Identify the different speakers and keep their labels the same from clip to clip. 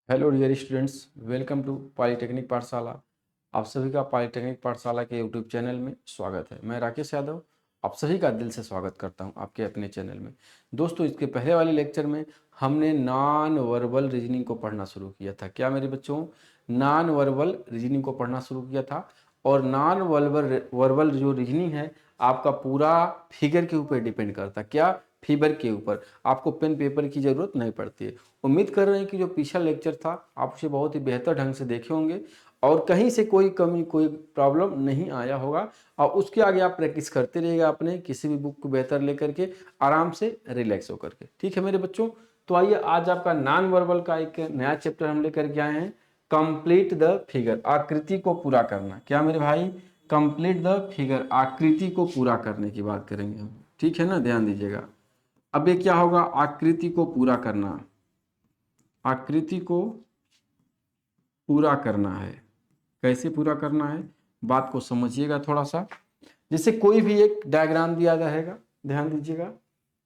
Speaker 1: Hello dear students, welcome to polytechnic Pathshala. आप सभी का पॉलीटेक्निक पाठशाला के यूट्यूब चैनल में स्वागत है। मैं राकेश यादव आप सभी का दिल से स्वागत करता हूं आपके अपने चैनल में। दोस्तों, इसके पहले वाले लेक्चर में हमने नॉन वर्बल रीजनिंग को पढ़ना शुरू किया था। क्या मेरे बच्चों, नॉन वर्बल रीजनिंग को पढ़ना शुरू किया था। और नॉन वर्बल जो रीजनिंग है आपका पूरा फिगर के ऊपर डिपेंड करता है। क्या? फिगर के ऊपर। आपको पेन पेपर की ज़रूरत नहीं पड़ती है। उम्मीद कर रहे हैं कि जो पिछला लेक्चर था आप उसे बहुत ही बेहतर ढंग से देखे होंगे और कहीं से कोई कमी कोई प्रॉब्लम नहीं आया होगा। और उसके आगे आप प्रैक्टिस करते रहिएगा अपने किसी भी बुक को बेहतर लेकर के, आराम से रिलैक्स होकर के। ठीक है मेरे बच्चों, तो आइए आज आपका नॉन वर्बल का एक नया चैप्टर हम लेकर के आए हैं, कंप्लीट द फिगर, आकृति को पूरा करना। क्या मेरे भाई? कंप्लीट द फिगर, आकृति को पूरा करने की बात करेंगे हम। ठीक है ना, ध्यान दीजिएगा। अब ये क्या होगा? आकृति को पूरा करना। आकृति को पूरा करना है। कैसे पूरा करना है, बात को समझिएगा थोड़ा सा। जैसे कोई भी एक डायग्राम दिया जाएगा, ध्यान दीजिएगा।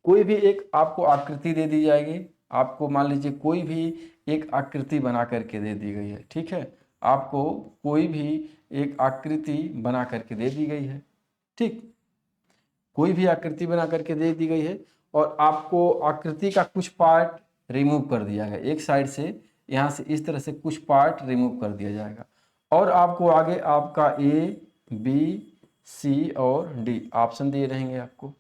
Speaker 1: कोई भी एक आपको आकृति दे दी जाएगी। आपको मान लीजिए कोई भी एक आकृति बना करके दे दी गई है। ठीक है, आपको कोई भी एक आकृति बना करके दे दी गई है। ठीक, कोई भी आकृति बना करके दे दी गई है और आपको आकृति का कुछ पार्ट रिमूव कर दिया गया। एक साइड से यहाँ से इस तरह से कुछ पार्ट रिमूव कर दिया जाएगा और आपको आगे आपका ए, बी, सी और डी ऑप्शन दिए रहेंगे। आपको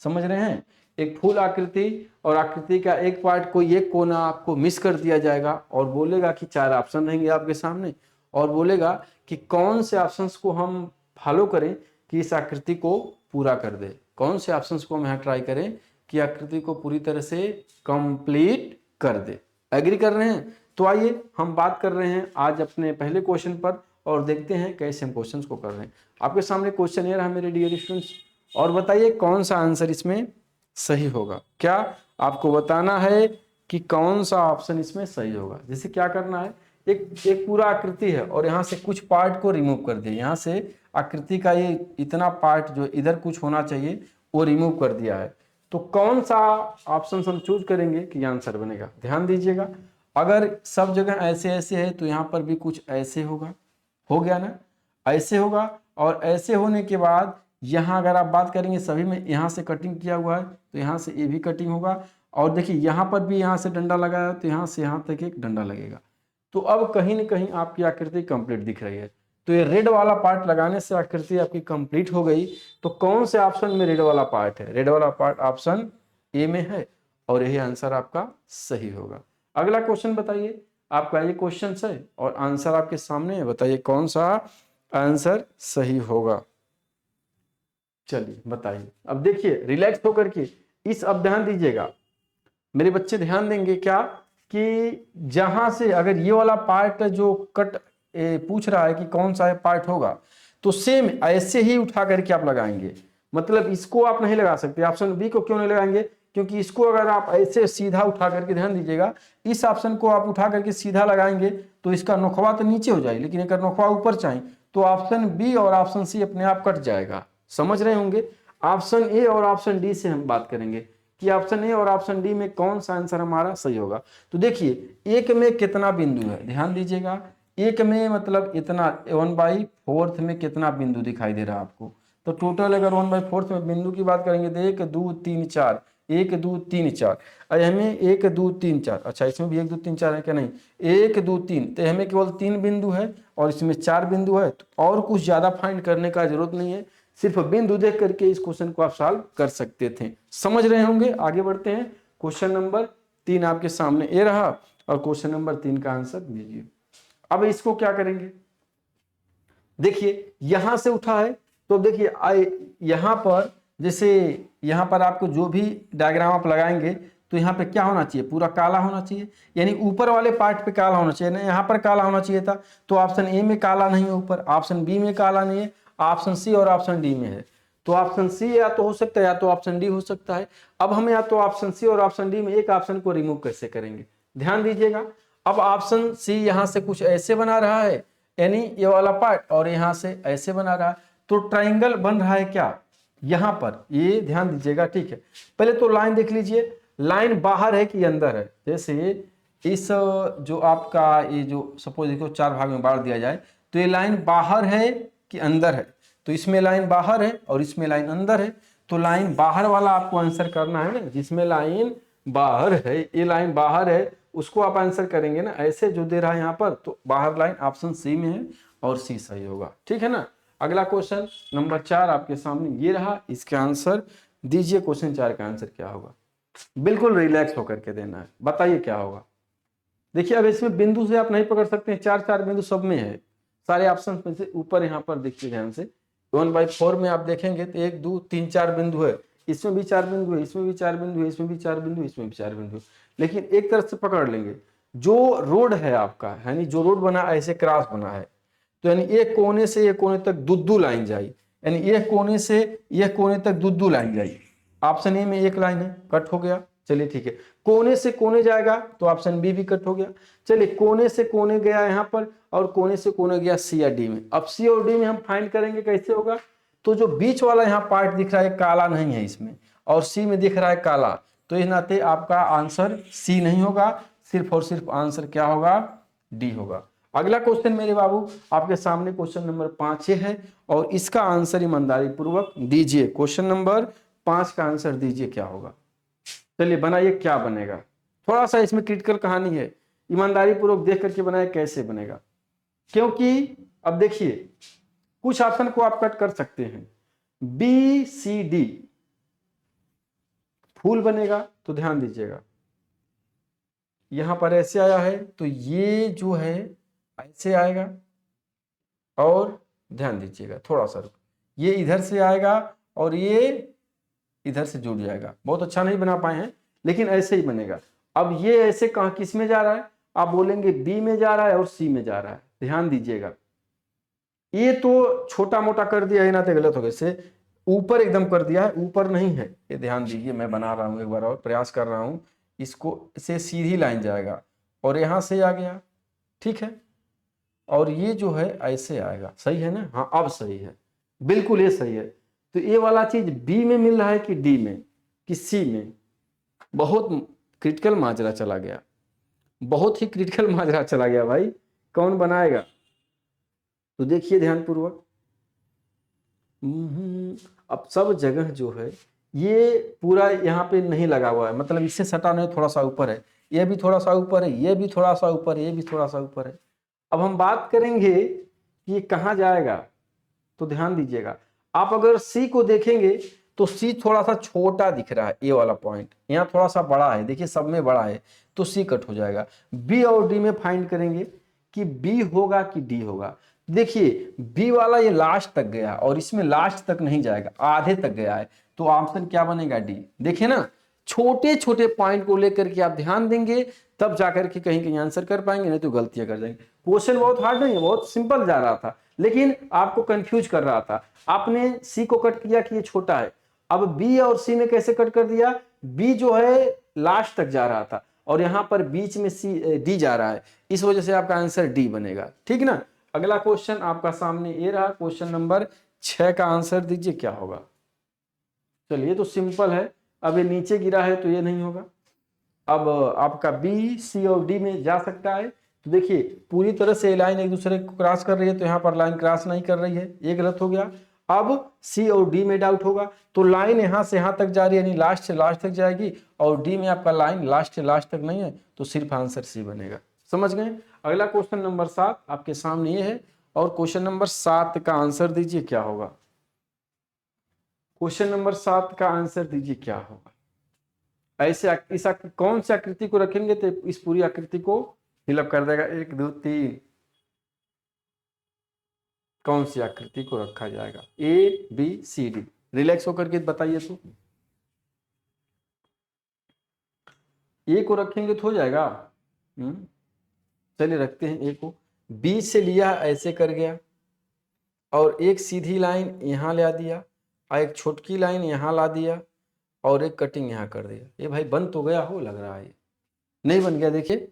Speaker 1: समझ रहे हैं? एक फुल आकृति और आकृति का एक पार्ट, कोई एक कोना आपको मिस कर दिया जाएगा और बोलेगा कि 4 ऑप्शन रहेंगे आपके सामने और बोलेगा कि कौन से ऑप्शंस को हम फॉलो करें कि इस आकृति को पूरा कर दे। कौन से ऑप्शंस को हम यहाँ ट्राई करें कि आकृति को पूरी तरह से कंप्लीट कर दे। एग्री कर रहे हैं? तो आइए हम बात कर रहे हैं आज अपने पहले क्वेश्चन पर और देखते हैं कैसे हम क्वेश्चंस को कर रहे हैं। आपके सामने क्वेश्चन ये रहा मेरे डियर स्टूडेंट्स, और बताइए कौन सा आंसर इसमें सही होगा। क्या आपको बताना है कि कौन सा ऑप्शन इसमें सही होगा। जैसे क्या करना है, एक पूरा आकृति है और यहाँ से कुछ पार्ट को रिमूव कर दिया। यहाँ से आकृति का ये इतना पार्ट जो इधर कुछ होना चाहिए वो रिमूव कर दिया है। तो कौन सा ऑप्शन हम चूज करेंगे कि आंसर बनेगा। ध्यान दीजिएगा, अगर सब जगह ऐसे ऐसे है तो यहाँ पर भी कुछ ऐसे होगा। हो गया ना, ऐसे होगा। और ऐसे होने के बाद यहाँ अगर आप बात करेंगे सभी में यहाँ से कटिंग किया हुआ है तो यहाँ से ये भी कटिंग होगा। और देखिए यहाँ पर भी यहाँ से डंडा लगाया है तो यहाँ से यहाँ तक एक डंडा लगेगा। तो अब कहीं ना कहीं आपकी आकृति कंप्लीट दिख रही है। तो ये रेड वाला पार्ट लगाने से आकृति आपकी कंप्लीट हो गई। तो कौन से ऑप्शन में रेड वाला पार्ट है? रेड वाला पार्ट ऑप्शन ए में है और यही आंसर आपका सही होगा। अगला क्वेश्चन बताइए, आपका ये क्वेश्चन है और आंसर आपके सामने है। बताइए कौन सा आंसर सही होगा। चलिए बताइए। अब देखिए रिलैक्स होकर के इस, अब ध्यान दीजिएगा मेरे बच्चे, ध्यान देंगे क्या कि जहां से अगर ये वाला पार्ट जो कट पूछ रहा है कि कौन सा पार्ट होगा, तो सेम ऐसे ही उठा करके आप लगाएंगे। मतलब इसको आप नहीं लगा सकते। ऑप्शन बी को क्यों नहीं लगाएंगे? क्योंकि इसको अगर आप ऐसे सीधा उठा करके, ध्यान दीजिएगा, इस ऑप्शन को आप उठा करके सीधा लगाएंगे तो इसका नोखवा तो नीचे हो जाएगी, लेकिन अगर नोखवा ऊपर चाहिए तो ऑप्शन बी और ऑप्शन सी अपने आप कट जाएगा। समझ रहे होंगे? ऑप्शन ए और ऑप्शन डी से हम बात करेंगे कि ऑप्शन ए और ऑप्शन डी में कौन सा आंसर हमारा सही होगा। तो देखिए एक में कितना बिंदु है, ध्यान दीजिएगा। एक में मतलब इतना 1/4 में कितना बिंदु दिखाई दे रहा है आपको। तो टोटल अगर 1/4 में बिंदु की बात करेंगे तो 1 2 3 4, 1 2 3 4, हमें 1 2 3 4, अच्छा इसमें भी 1 2 3 4 है क्या? नहीं, 1 2 3, तो हमें केवल 3 बिंदु है और इसमें 4 बिंदु है। तो और कुछ ज्यादा फाइंड करने का जरूरत नहीं है, सिर्फ बिंदु देख करके इस क्वेश्चन को आप सॉल्व कर सकते थे। समझ रहे होंगे? आगे बढ़ते हैं। क्वेश्चन नंबर 3 आपके सामने ए रहा और क्वेश्चन नंबर 3 का आंसर दीजिए। अब इसको क्या करेंगे, देखिए यहां से उठा है तो देखिए यहां पर, जैसे यहां पर आपको जो भी डायग्राम आप लगाएंगे तो यहाँ पे क्या होना चाहिए? पूरा काला होना चाहिए, यानी ऊपर वाले पार्ट पे काला होना चाहिए ना, यहाँ पर काला होना चाहिए था। तो ऑप्शन ए में काला नहीं है ऊपर, ऑप्शन बी में काला नहीं है, ऑप्शन सी और ऑप्शन डी में है। तो ऑप्शन सी या तो हो सकता है या तो ऑप्शन डी हो सकता है। अब हम या तो ऑप्शन सी और ऑप्शन डी में एक ऑप्शन को रिमूव कैसे करेंगे, ध्यान दीजिएगा। अब ऑप्शन सी यहां से कुछ ऐसे बना रहा है, यानी ये वाला पार्ट, और यहां से ऐसे बना रहा है, तो ट्राइंगल बन रहा है क्या यहां पर, ये ध्यान दीजिएगा। ठीक है, पहले तो लाइन देख लीजिए, लाइन बाहर है कि अंदर है। जैसे इस जो आपका ये जो सपोज देखो 4 भाग में बांट दिया जाए तो ये लाइन बाहर है कि अंदर है, तो इसमें लाइन बाहर है और इसमें लाइन अंदर है, तो लाइन बाहर वाला आपको आंसर करना है ना, जिसमें लाइन बाहर है, ये लाइन बाहर है उसको आप आंसर करेंगे ना। ऐसे जो दे रहा है यहाँ पर तो बाहर लाइन ऑप्शन सी में है और सी सही होगा, ठीक है ना। अगला क्वेश्चन नंबर 4 आपके सामने ये रहा, इसका आंसर दीजिए। क्वेश्चन 4 का आंसर क्या होगा, बिल्कुल रिलैक्स होकर के देना है, बताइए क्या होगा। देखिए अब इसमें बिंदु से आप नहीं पकड़ सकते हैं, 4 बिंदु सब में है, सारे ऑप्शन में से ऊपर यहाँ पर देखिए ध्यान से 1/4 में आप देखेंगे तो 1 2 3 4 बिंदु है, इसमें भी 4 बिंदु है, इसमें भी 4 बिंदु है, इसमें भी 4 बिंदु, इसमें भी 4 बिंदु। लेकिन एक तरफ से पकड़ लेंगे, जो रोड है आपका, यानी जो रोड बना ऐसे क्रॉस बना है, तो यानी एक कोने से एक कोने तक दो लाइन जाई, यानी एक कोने से एक कोने तक दो लाइन जाई। ऑप्शन ए में एक लाइन है, कट हो गया, चलिए ठीक है। कोने से कोने जाएगा तो ऑप्शन बी भी कट हो गया। चलिए कोने से कोने गया यहाँ पर और कोने से कोने गया सी या डी में। अब सी और डी में हम फाइंड करेंगे कैसे होगा, तो जो बीच वाला यहाँ पार्ट दिख रहा है काला नहीं है इसमें, और सी में दिख रहा है काला, तो इस नाते आपका आंसर सी नहीं होगा, सिर्फ और सिर्फ आंसर क्या होगा, डी होगा। अगला क्वेश्चन मेरे बाबू आपके सामने क्वेश्चन नंबर 5 है और इसका आंसर ईमानदारी पूर्वक दीजिए। क्वेश्चन नंबर 5 का आंसर दीजिए क्या होगा, चलिए बनाइए क्या बनेगा। थोड़ा सा इसमें क्रिटिकल कहानी है, ईमानदारी पूर्वक देख करके बनाए कैसे बनेगा, क्योंकि अब देखिए कुछ ऑप्शन को आप कट कर सकते हैं। बी सी डी फूल बनेगा तो ध्यान दीजिएगा, यहां पर ऐसे आया है तो ये जो है ऐसे आएगा, और ध्यान दीजिएगा थोड़ा सा ये इधर से आएगा और ये इधर से जुड़ जाएगा। बहुत अच्छा नहीं बना पाए हैं लेकिन ऐसे ही बनेगा। अब ये ऐसे कहां किस में जा रहा है, आप बोलेंगे बी में जा रहा है और सी में जा रहा है, ध्यान दीजिएगा। ये तो छोटा मोटा कर दिया है ना, तो गलत हो गया, से ऊपर एकदम कर दिया है, ऊपर नहीं है, ये ध्यान दीजिए। मैं बना रहा हूं एक बार और प्रयास कर रहा हूं, इसको से सीधी लाइन जाएगा और यहां से आ गया, ठीक है, और ये जो है ऐसे आएगा, सही है ना, हाँ अब सही है, बिल्कुल ये सही है। तो ये वाला चीज बी में मिल रहा है कि डी में कि सी में, बहुत क्रिटिकल माजरा चला गया, बहुत ही क्रिटिकल माजरा चला गया भाई, कौन बनाएगा। तो देखिए ध्यानपूर्वक, अब सब जगह जो है ये पूरा यहाँ पे नहीं लगा हुआ है, मतलब इससे सटा नहीं, थोड़ा सा ऊपर है, ये भी थोड़ा सा ऊपर है, ये भी थोड़ा सा ऊपर है, ये भी थोड़ा सा ऊपर है। अब हम बात करेंगे कि ये कहाँ जाएगा, तो ध्यान दीजिएगा, आप अगर सी को देखेंगे तो सी थोड़ा सा छोटा दिख रहा है, ए वाला पॉइंट यहाँ थोड़ा सा बड़ा है, देखिए सब में बड़ा है, तो सी कट हो जाएगा। बी और डी में फाइंड करेंगे कि बी होगा कि डी होगा। देखिए बी वाला ये लास्ट तक गया और इसमें लास्ट तक नहीं जाएगा, आधे तक गया है, तो ऑप्शन क्या बनेगा, डी। देखिए ना, छोटे छोटे पॉइंट को लेकर के आप ध्यान देंगे तब जाकर के कहीं कहीं आंसर कर पाएंगे, नहीं तो गलतियां कर जाएंगे। क्वेश्चन बहुत हार्ड नहीं है, बहुत सिंपल जा रहा था, लेकिन आपको कंफ्यूज कर रहा था। आपने सी को कट किया कि ये छोटा है, अब बी और सी ने कैसे कट कर दिया, बी जो है लास्ट तक जा रहा था और यहां पर बीच में सी डी जा रहा है, इस वजह से आपका आंसर डी बनेगा, ठीक ना। अगला क्वेश्चन आपका सामने ये रहा, क्वेश्चन नंबर 6 का आंसर दीजिए क्या होगा। चलिए तो सिंपल है, अब ये नीचे गिरा है तो ये नहीं होगा। अब आपका बी सी और डी में जा सकता है, तो देखिए पूरी तरह से लाइन एक दूसरे को क्रॉस कर रही है, तो यहाँ पर लाइन क्रॉस नहीं कर रही है, ये गलत हो गया। अब सी और डी में डाउट होगा, तो लाइन यहाँ से यहाँ तक जा रही है, यानी लास्ट से लास्ट तक जाएगी, और डी में आपका लाइन लास्ट से लास्ट तक नहीं है, तो सिर्फ आंसर सी बनेगा। समझ गए। अगला क्वेश्चन नंबर 7 आपके सामने ये है, और क्वेश्चन नंबर 7 का आंसर दीजिए क्या होगा। क्वेश्चन नंबर 7 का आंसर दीजिए क्या होगा। ऐसे इस कौन सी आकृति को रखेंगे तो इस पूरी आकृति को फिलअप कर देगा, 1 2 3, कौन सी आकृति को रखा जाएगा, A B C D, relax होकर के बताइए। तो ए को रखेंगे तो हो जाएगा, चलिए रखते हैं ए को। बी से लिया ऐसे कर गया, और एक सीधी लाइन यहाँ ला दिया, और एक छोटकी लाइन यहाँ ला दिया, और एक कटिंग यहाँ कर दिया। ये भाई बन तो गया हो, लग रहा है नहीं बन गया। देखिए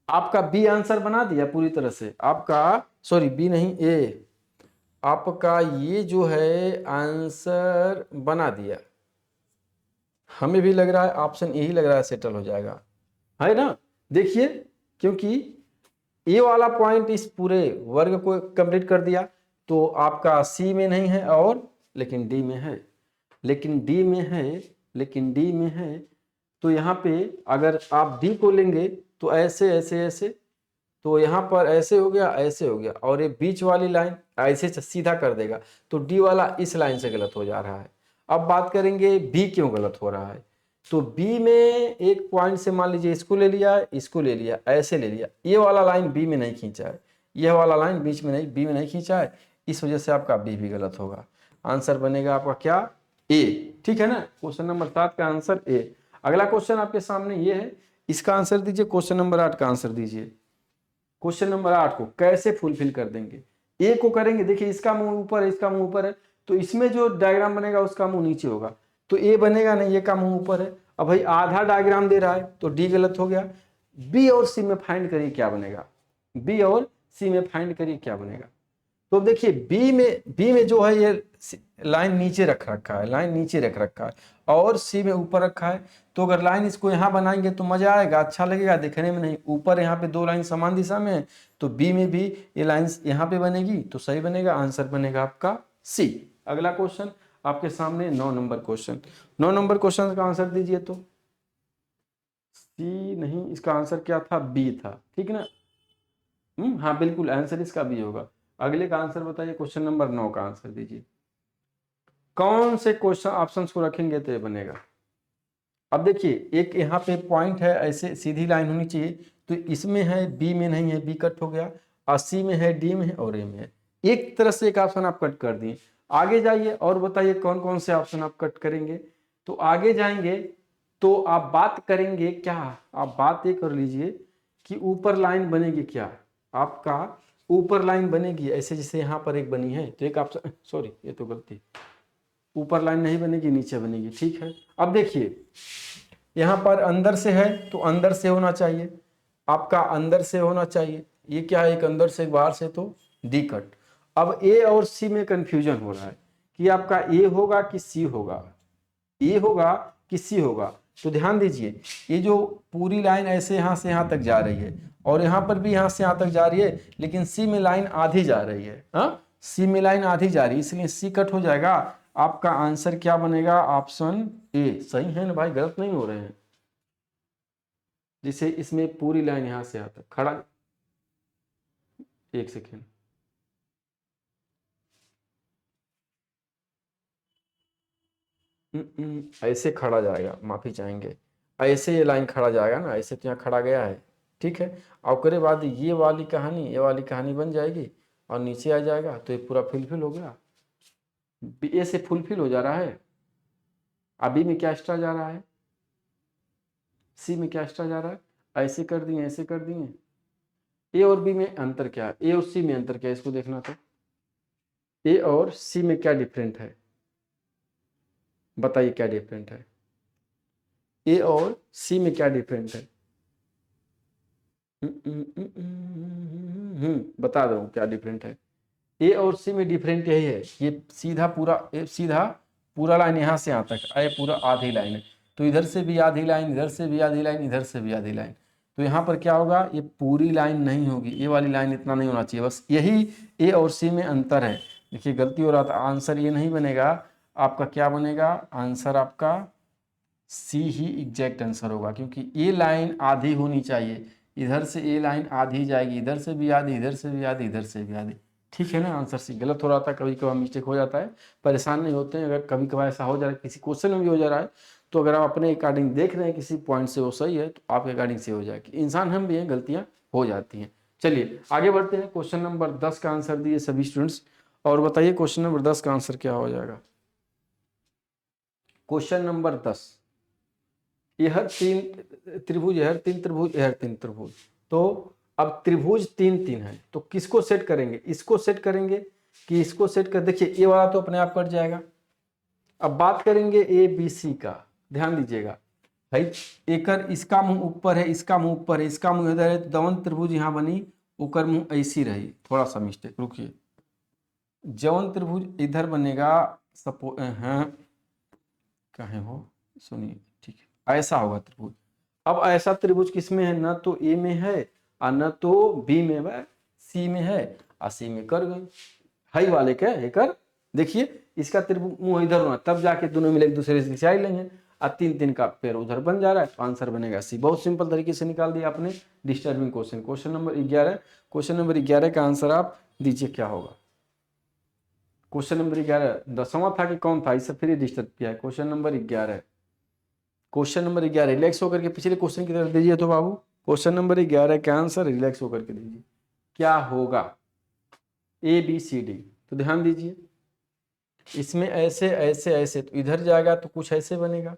Speaker 1: आपका बी आंसर बना दिया पूरी तरह से, आपका सॉरी बी नहीं ए, आपका ये जो है आंसर बना दिया। हमें भी लग रहा है ऑप्शन यही लग रहा है सेटल हो जाएगा, है ना। देखिए, क्योंकि ए वाला पॉइंट इस पूरे वर्ग को कंप्लीट कर दिया, तो आपका सी में नहीं है और लेकिन डी में है, लेकिन डी में है, लेकिन डी में है। तो यहाँ पे अगर आप डी को लेंगे तो ऐसे ऐसे ऐसे, तो यहाँ पर ऐसे हो गया, ऐसे हो गया, और ये बीच वाली लाइन ऐसे सीधा कर देगा, तो डी वाला इस लाइन से गलत हो जा रहा है। अब बात करेंगे बी क्यों गलत हो रहा है। तो बी में एक पॉइंट से मान लीजिए इसको ले लिया, इसको ले लिया, ऐसे ले लिया, ये वाला लाइन बी में नहीं खींचा है, यह वाला लाइन बीच में नहीं, बी में नहीं खींचा है, इस वजह से आपका बी भी गलत होगा। आंसर बनेगा आपका क्या, ए। ठीक है ना, क्वेश्चन नंबर 7 का आंसर ए। अगला क्वेश्चन आपके सामने ये है, इसका आंसर दीजिए। क्वेश्चन नंबर 8 का आंसर दीजिए। क्वेश्चन नंबर 8 को कैसे फुलफिल कर देंगे। ए को करेंगे, देखिए इसका मुंह ऊपर है, इसका मुंह ऊपर है, तो इसमें जो डायग्राम बनेगा उसका मुंह नीचे होगा, तो ए बनेगा नहीं, ये का मुंह ऊपर है। अब भाई आधा डायग्राम दे रहा है तो डी गलत हो गया। बी और सी में फाइंड करिए क्या बनेगा, बी और सी में फाइंड करिए क्या बनेगा। तो देखिए बी में जो है ये लाइन नीचे रख रखा है, लाइन नीचे रख रखा है, और सी में ऊपर रखा है। तो अगर लाइन इसको यहाँ बनाएंगे तो मजा आएगा, अच्छा लगेगा देखने में। नहीं, ऊपर यहाँ पे दो लाइन समान दिशा में है, तो बी में भी ये लाइन यहाँ पे बनेगी, तो सही बनेगा, आंसर बनेगा आपका सी। अगला क्वेश्चन आपके सामने 9 नंबर क्वेश्चन। 9 नंबर क्वेश्चन का आंसर दीजिए। तो सी नहीं, इसका आंसर क्या था, बी था, ठीक है ना। हाँ बिल्कुल, आंसर इसका बी होगा। अगले का आंसर बताइए, क्वेश्चन नंबर 9 का आंसर दीजिए। कौन से क्वेश्चन ऑप्शंस को रखेंगे तो ये बनेगा। अब देखिए एक यहाँ पे पॉइंट है, ऐसे सीधी लाइन होनी चाहिए, तो इसमें है, बी में नहीं है, बी कट हो गया, और सी में है, डी में है और ए में है। एक तरह से एक ऑप्शन आप कट कर दिए। आगे जाइए और बताइए कौन कौन से ऑप्शन आप कट करेंगे। तो आगे जाएंगे तो आप बात करेंगे क्या, आप बात ये कर लीजिए कि ऊपर लाइन बनेगी क्या, आपका ऊपर लाइन बनेगी ऐसे, जैसे यहाँ पर एक बनी है, तो एक ऑप्शन, सॉरी ये तो गलती, ऊपर लाइन नहीं बनेगी, नीचे बनेगी, ठीक है। अब देखिए यहाँ पर अंदर से है तो अंदर से होना चाहिए, आपका अंदर से होना चाहिए, ये क्या है, एक अंदर से एक बाहर से, तो डी कट। अब ए और सी में कंफ्यूजन हो रहा है कि आपका ए होगा कि सी होगा, ए होगा कि सी होगा। तो ध्यान दीजिए, ये जो पूरी लाइन ऐसे यहाँ से यहाँ तक जा रही है, और यहाँ पर भी यहाँ से यहाँ तक जा रही है, लेकिन सी में लाइन आधी जा रही है, हाँ सी में लाइन आधी जा रही है, इसलिए सी कट हो जाएगा। आपका आंसर क्या बनेगा, ऑप्शन ए। सही है ना भाई, गलत नहीं हो रहे हैं। जिसे इसमें पूरी लाइन यहां से आता खड़ा, एक सेकेंड, ऐसे खड़ा जाएगा, माफी चाहेंगे, ऐसे ये लाइन खड़ा जाएगा ना, ऐसे तो यहाँ खड़ा गया है, ठीक है। और उसके बाद ये वाली कहानी बन जाएगी, और नीचे आ जाएगा, तो ये पूरा फुलफिल हो गया। ए से फुलफिल हो जा रहा है। अभी में क्या एक्स्ट्रा जा रहा है, सी में क्या एक्स्ट्रा जा रहा है, ऐसे कर दिए, ऐसे कर दिए। ए और बी में अंतर क्या है, ए और सी में अंतर क्या है, इसको देखना था। ए और सी में क्या डिफरेंट है, बताइए क्या डिफरेंट है, ए और सी में क्या डिफरेंट है। बता दो क्या डिफरेंट है। ए और सी में डिफरेंट यही है, ये सीधा पूरा, सीधा पूरा लाइन यहाँ से यहाँ तक आए, पूरा आधी लाइन है, तो इधर से भी आधी लाइन, इधर से भी आधी लाइन, इधर से भी आधी लाइन, तो यहाँ पर क्या होगा, ये पूरी लाइन नहीं होगी, ये वाली लाइन इतना नहीं होना चाहिए, बस यही ए और सी में अंतर है। देखिए गलती हो रहा था, आंसर ये नहीं बनेगा आपका, क्या बनेगा आंसर आपका, सी ही एग्जैक्ट आंसर होगा, क्योंकि ये लाइन आधी होनी चाहिए, इधर से ये लाइन आधी जाएगी, इधर से भी आधी, इधर से भी आधी, इधर से भी आधी, ठीक है ना। आंसर सी गलत हो रहा था, कभी कभार मिस्टेक हो जाता है, परेशान नहीं होते हैं। अगर कभी कभार ऐसा हो जा रहा है, किसी क्वेश्चन में भी हो जा रहा है, तो अगर आप अपने अकॉर्डिंग देख रहे हैं किसी पॉइंट से वो सही है, तो आपके अकॉर्डिंग से हो जाएगी। इंसान हम भी हैं, गलतियाँ हो जाती हैं। चलिए आगे बढ़ते हैं, क्वेश्चन नंबर 10 का आंसर दिए सभी स्टूडेंट्स, और बताइए क्वेश्चन नंबर 10 का आंसर क्या हो जाएगा। क्वेश्चन नंबर 10, यह तीन त्रिभुज, यह तीन त्रिभुज, यह तीन त्रिभुज, तो अब त्रिभुज तीन तीन है, तो किसको सेट करेंगे, इसको सेट करेंगे कि इसको सेट कर, देखिए ये वाला तो अपने आप कट जाएगा। अब बात करेंगे ए बी सी का, ध्यान दीजिएगा भाई, एकर इसका मुंह ऊपर है, इसका मुंह ऊपर है, इसका मुंह इधर है, तो दवन त्रिभुज यहाँ बनी, ऊपर मुंह ऐसी रही, थोड़ा सा मिस्टेक, रुकिए, जवन त्रिभुज इधर बनेगा, सपो हाँ कहे हो, सुनिए, ठीक है, ऐसा होगा त्रिभुज। अब ऐसा त्रिभुज किसमें है, न तो ए में है और न तो बी में है, सी में है, और सी में कर गए हाई वाले क्या है कर। देखिए इसका त्रिभुज मुंह इधर होना, तब जाके दोनों मिले एक दूसरे से खिंचाई लेंगे, और 3 का पेड़ उधर बन जा रहा है, तो आंसर बनेगा सी। बहुत सिंपल तरीके से निकाल दिया आपने disturbing question. Question number 11, question number 11 का आंसर आप दीजिए क्या होगा। क्वेश्चन नंबर 11 10वां था कि कौन था, इससे फिर डिस्टर्ब किया है। Question number 11, question number 11 relax होकर के पिछले क्वेश्चन की तरफ दीजिए तो बाबू। क्वेश्चन नंबर 11 का आंसर रिलैक्स होकर के दीजिए क्या होगा, ABCD। तो ध्यान दीजिए इसमें ऐसे ऐसे ऐसे, तो इधर जाएगा तो कुछ ऐसे बनेगा,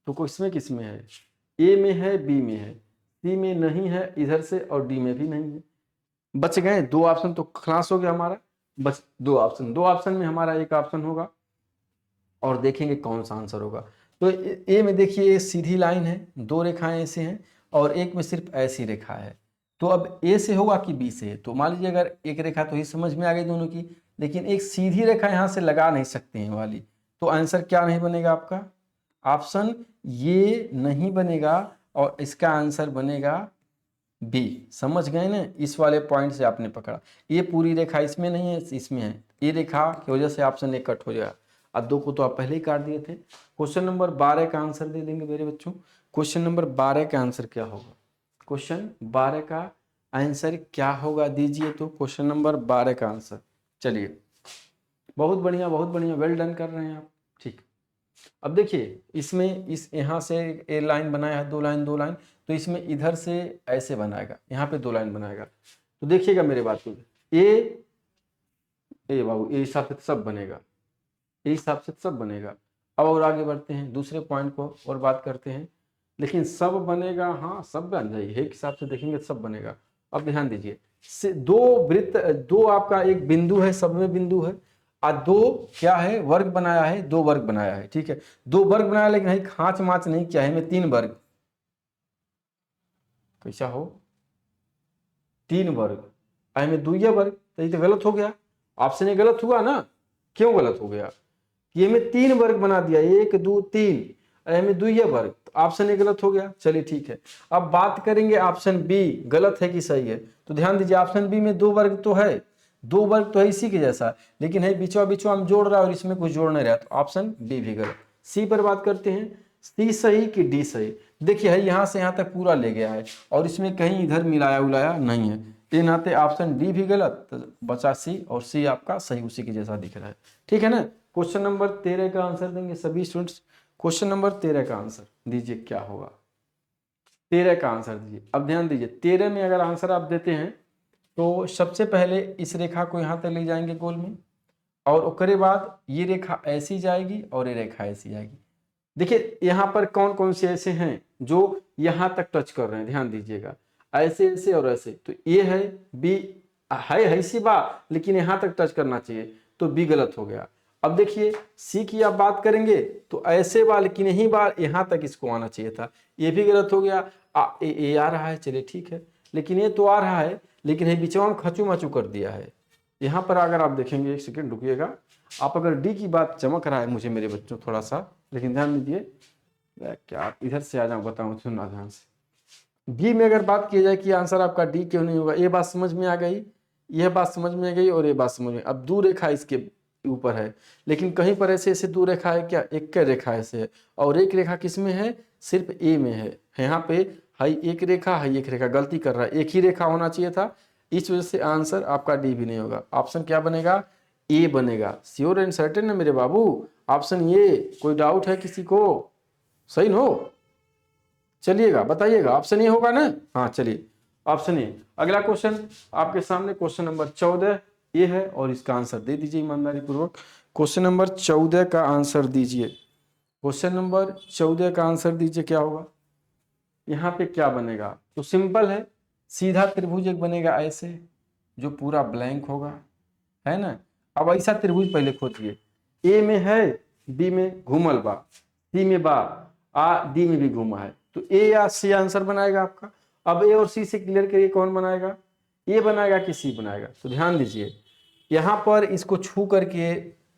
Speaker 1: तो इसमें किसमें है, ए में है, बी में है, सी में नहीं है इधर से, और डी में भी नहीं है। बच गए 2 ऑप्शन, तो खलास हो गया हमारा, बस 2 ऑप्शन। 2 ऑप्शन में हमारा एक ऑप्शन होगा, और देखेंगे कौन सा आंसर होगा। तो ए में देखिए ये सीधी लाइन है, 2 रेखाएं ऐसे हैं, और एक में सिर्फ ऐसी रेखा है। तो अब ए से होगा कि बी से, तो मान लीजिए अगर एक रेखा तो ही समझ में आ गई दोनों की, लेकिन एक सीधी रेखा यहाँ से लगा नहीं सकते हैं वाली, तो आंसर क्या नहीं बनेगा आपका, ऑप्शन ये नहीं बनेगा, और इसका आंसर बनेगा बी। समझ गए ना, इस वाले पॉइंट से आपने पकड़ा। ये पूरी रेखा इसमें नहीं है, इसमें है, ये रेखा की वजह से ऑप्शन ए कट हो जाएगा, और 2 को तो आप पहले ही काट दिए थे। क्वेश्चन नंबर 12 का आंसर दे देंगे मेरे बच्चों। क्वेश्चन नंबर 12 का आंसर क्या होगा, क्वेश्चन 12 का आंसर क्या होगा दीजिए तो। क्वेश्चन नंबर 12 का आंसर, चलिए बहुत बढ़िया बहुत बढ़िया, वेल डन कर रहे हैं आप, ठीक। अब देखिए इसमें इस यहाँ से ए लाइन बनाया है, 2 लाइन 2 लाइन, तो इसमें इधर से ऐसे बनाएगा, यहाँ पे 2 लाइन बनाएगा। तो देखिएगा मेरे बात को, ए बाबू ए हिसाब से सब बनेगा, ए हिसाब से सब बनेगा। अब और आगे बढ़ते हैं, दूसरे पॉइंट को और बात करते हैं, लेकिन सब बनेगा, हाँ सब बन जाएगी, एक हिसाब से देखेंगे सब बनेगा। अब ध्यान दीजिए, से 2 वृत्त, 2 आपका एक बिंदु है, सब में बिंदु है, और 2 क्या है वर्ग बनाया है, 2 वर्ग बनाया है, ठीक है 2 वर्ग बनाया, लेकिन नहीं खांच माच नहीं किया है, में 3 वर्ग, कैसा हो 3 वर्ग, में 2 वर्ग, तो ये तो गलत हो गया, ऑप्शन ये गलत हुआ ना। क्यों गलत हो गया, ये में 3 वर्ग बना दिया, 1 2 3, में 2 वर्ग, तो ऑप्शन ए गलत हो गया। चलिए ठीक है, अब बात करेंगे ऑप्शन बी गलत है कि सही है। तो ध्यान दीजिए ऑप्शन बी में 2 वर्ग तो है, 2 वर्ग तो है इसी के जैसा, लेकिन है बीचवा बीचवा हम जोड़ रहा है और इसमें कुछ जोड़ नहीं रहा, तो ऑप्शन बी भी गलत। सी पर बात करते हैं, सी सही कि डी सही। देखिए है यहाँ से यहाँ तक पूरा ले गया है, और इसमें कहीं इधर मिलाया उलाया नहीं है, ये नाते ऑप्शन डी भी गलत, तो बचा सी, और सी आपका सही उसी के जैसा दिख रहा है, ठीक है ना। क्वेश्चन नंबर 13 का आंसर देंगे सभी स्टूडेंट्स। क्वेश्चन नंबर 13 का आंसर दीजिए क्या होगा, 13 का आंसर दीजिए। अब ध्यान दीजिए 13 में अगर आंसर आप देते हैं, तो सबसे पहले इस रेखा को यहाँ तक ले जाएंगे गोल में, और उसके बाद ये रेखा ऐसी जाएगी और ये रेखा ऐसी जाएगी। देखिए यहाँ पर कौन कौन से ऐसे हैं जो यहाँ तक टच कर रहे हैं, ध्यान दीजिएगा, ऐसे ऐसे और ऐसे, तो ये है बी, है ऐसी बात, लेकिन यहाँ तक टच करना चाहिए, तो बी गलत हो गया। अब देखिए सी की आप बात करेंगे, तो ऐसे बार, लेकिन यही बार यहाँ तक इसको आना चाहिए था, ये भी गलत हो गया। ए आ रहा है, चलिए ठीक है, लेकिन ये तो आ रहा है, लेकिन ये बीचवा में खचू मचू कर दिया है। यहाँ पर अगर आप देखेंगे, एक सेकेंड रुकिएगा, आप अगर डी की बात चमक रहा है मुझे मेरे बच्चों थोड़ा सा, लेकिन ध्यान दीजिए, क्या आप इधर से आ जाओ, बताऊँ सुनना ध्यान से। बी में अगर बात की जाए कि आंसर आपका डी क्यों नहीं होगा, ये बात समझ में आ गई, यह बात समझ में आ गई, और ये बात समझ में। अब 2 रेखा इसके ऊपर है, लेकिन कहीं पर ऐसे ऐसे 2 रेखा है क्या, एक रेखा ऐसे है, और एक रेखा किस में है, सिर्फ ए में है। यहाँ पे है एक रेखा, है एक रेखा, गलती कर रहा है, एक ही रेखा होना चाहिए था, इस वजह से आंसर आपका डी भी नहीं होगा। ऑप्शन क्या बनेगा, ए बनेगा। श्योर एंड सर्टेन ना मेरे बाबू, ऑप्शन ए, कोई डाउट है किसी को, सही हो, चलिएगा बताइएगा, ऑप्शन ए होगा ना। हाँ चलिए ऑप्शन ए। अगला क्वेश्चन आपके सामने क्वेश्चन नंबर 14 ये है, और इसका आंसर दे दीजिए ईमानदारी पूर्वक। क्वेश्चन नंबर 14 का आंसर दीजिए, क्वेश्चन नंबर 14 का आंसर दीजिए क्या होगा। यहाँ पे क्या बनेगा, तो सिंपल है, सीधा त्रिभुज एक बनेगा ऐसे, जो पूरा ब्लैंक होगा, है ना। अब ऐसा त्रिभुज पहले खोजिए, ए में है, बी में घूमल बा, सी में बा, डी में भी घूमा है, तो ए या सी आंसर बनाएगा आपका। अब ए और सी से क्लियर करिए कौन बनाएगा, ए बनाएगा कि सी बनाएगा। तो ध्यान दीजिए यहाँ पर इसको छू करके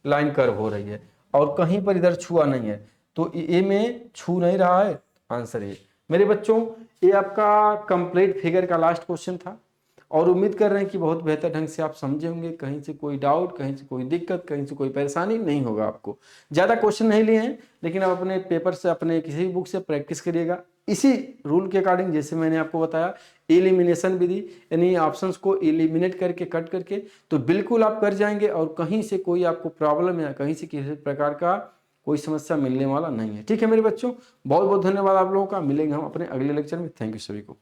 Speaker 1: लाइन कर्व हो रही है, और कहीं पर इधर छुआ नहीं है, तो ए में छू नहीं रहा है, आंसर ए। मेरे बच्चों, ये आपका कंप्लीट फिगर का लास्ट क्वेश्चन था और उम्मीद कर रहे हैं कि बहुत बेहतर ढंग से आप समझे होंगे। कहीं से कोई डाउट, कहीं से कोई दिक्कत, कहीं से कोई परेशानी नहीं होगा आपको। ज़्यादा क्वेश्चन नहीं लिए हैं, लेकिन आप अपने पेपर से, अपने किसी भी बुक से प्रैक्टिस करिएगा इसी रूल के अकॉर्डिंग, जैसे मैंने आपको बताया एलिमिनेशन विधि, यानी ऑप्शंस को एलिमिनेट करके, कट करके, तो बिल्कुल आप कर जाएंगे और कहीं से कोई आपको प्रॉब्लम या कहीं से किसी प्रकार का कोई समस्या मिलने वाला नहीं है। ठीक है मेरे बच्चों, बहुत बहुत धन्यवाद आप लोगों का। मिलेंगे हम अपने अगले लेक्चर में। थैंक यू सभी को।